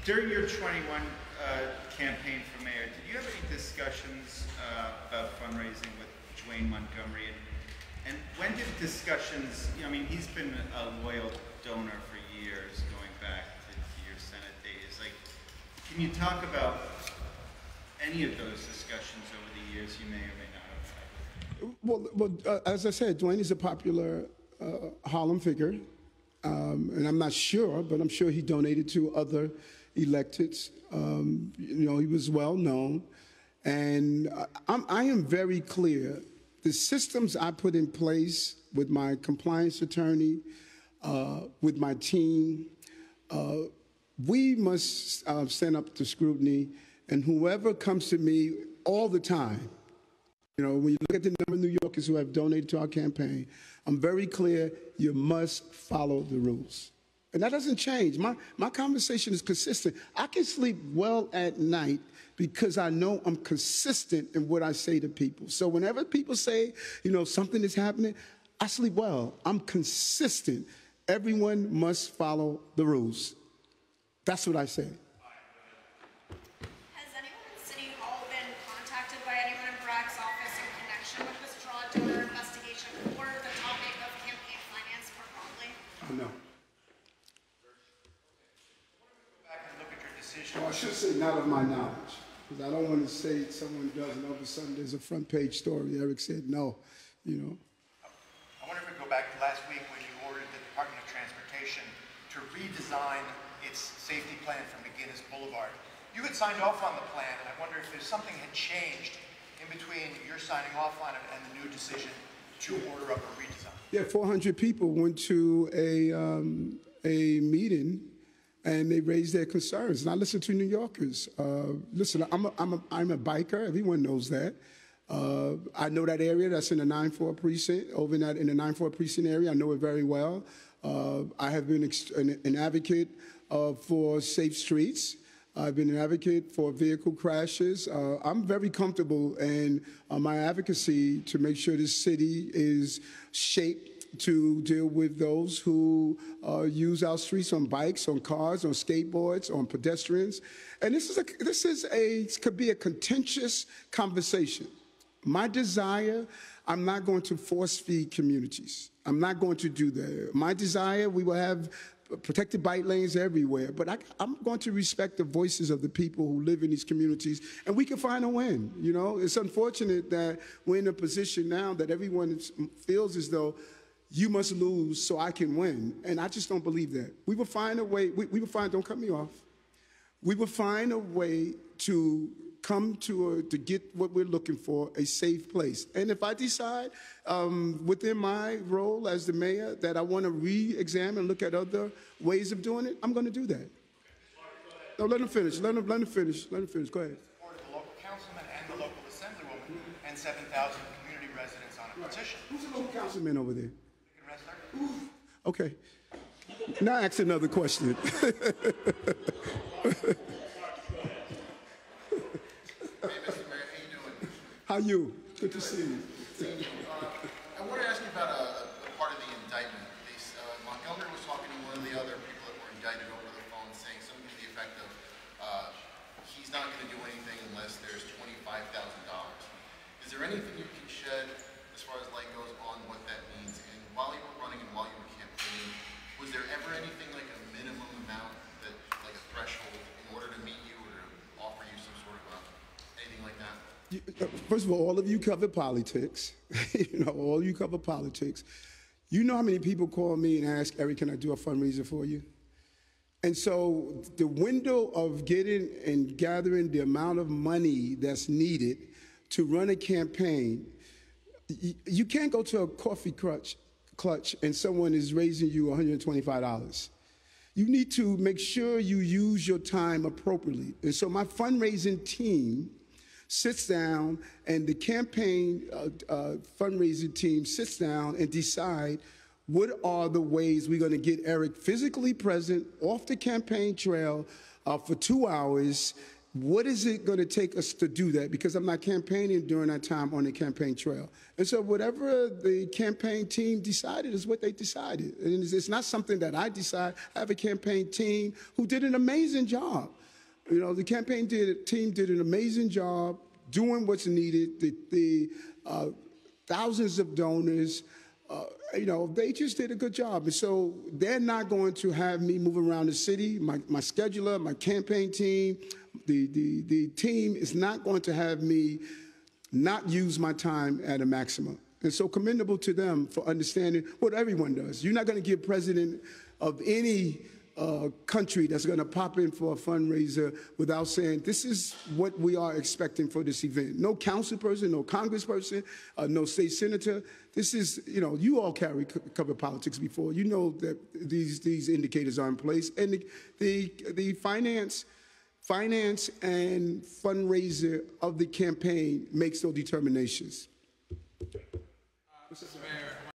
During your 21 campaign for mayor, did you have any discussions about fundraising with Dwayne Montgomery? And when did discussions, I mean, he's been a loyal donor for years, going back to your Senate days. Like, can you talk about any of those discussions over the years you may or may not have had? Well, as I said, Dwayne is a popular Harlem figure. And I'm not sure, but I'm sure he donated to other electeds. He was well known. And I am very clear. The systems I put in place with my compliance attorney, with my team, we must stand up to scrutiny. And whoever comes to me all the time, when you look at the number of New Yorkers who have donated to our campaign, I'm very clear, you must follow the rules. And that doesn't change. My conversation is consistent. I can sleep well at night because I know I'm consistent in what I say to people. So whenever people say, something is happening, I sleep well. I'm consistent. Everyone must follow the rules. That's what I say. Has anyone in City Hall been contacted by anyone in Barack's office in connection with this fraud donor investigation or the topic of campaign finance more broadly? No. Back and look at your decision. Well, I should say not of my knowledge, because I don't want to say someone does and all of a sudden there's a front page story. Eric said no, I wonder if we go back to last week when you ordered the Department of Transportation to redesign its safety plan for McGinnis Boulevard. You had signed off on the plan, and I wonder if there's something had changed in between your signing off on it and the new decision to order up a redesign. Yeah, 400 people went to a meeting and they raised their concerns. And I listen to New Yorkers. Listen, I'm a biker. Everyone knows that. I know that area. That's in the 9-4 precinct. Over in the 9-4 precinct area, I know it very well. I have been an advocate for safe streets. I've been an advocate for vehicle crashes. I'm very comfortable in my advocacy to make sure this city is shaped to deal with those who use our streets on bikes, on cars, on skateboards, on pedestrians. And this could be a contentious conversation. My desire, I'm not going to force feed communities. I'm not going to do that. My desire, we will have protected bike lanes everywhere, but I'm going to respect the voices of the people who live in these communities, and we can find a win. It's unfortunate that we're in a position now that everyone feels as though you must lose so I can win, and I just don't believe that. We will find a way, don't cut me off. We will find a way to come to get what we're looking for, a safe place. And if I decide within my role as the mayor that I want to re-examine, look at other ways of doing it, I'm going to do that. No, let him finish. Let him finish. Let him finish. Go ahead. Supported the local councilman and the local assemblywoman and 7,000 community residents on a petition. Who's the local councilman over there? You can rest there. Okay. Now ask another question. Hey, Mr. Mayor, how you doing? How you? Good to see you. I want to ask you about a part of the indictment. Montgomery was talking to one of the other people that were indicted over the phone, saying something to the effect of, he's not going to do anything unless there's $25,000. Is there anything you can shed as far as light goes on what that means? And while you were running and while you were campaigning, was there ever anything like a minimum amount, that like a threshold, in order to meet you or to offer you some sort of anything like that? First of all of you cover politics. All you cover politics. You know how many people call me and ask, Eric, can I do a fundraiser for you? And so the window of getting and gathering the amount of money that's needed to run a campaign, you can't go to a coffee clutch and someone is raising you $125. You need to make sure you use your time appropriately. And so my fundraising team sits down, and the campaign fundraising team sits down and decide what are the ways we're going to get Eric physically present off the campaign trail for 2 hours what is it going to take us to do that? Because I'm not campaigning during that time on the campaign trail. And so whatever the campaign team decided is what they decided. And it's not something that I decide. I have a campaign team who did an amazing job. You know, the campaign team did an amazing job doing what's needed. The thousands of donors, you know, they just did a good job. And so they're not going to have me move around the city. My scheduler, my campaign team, the team is not going to have me not use my time at a maximum. And so commendable to them for understanding what everyone does. You're not going to give president of any country that's going to pop in for a fundraiser without saying, this is what we are expecting for this event. No council person, no congressperson, no state senator. This is, you know, you all covered politics before. You know that these indicators are in place. And the finance and fundraiser of the campaign makes those determinations. Mr. Mayor,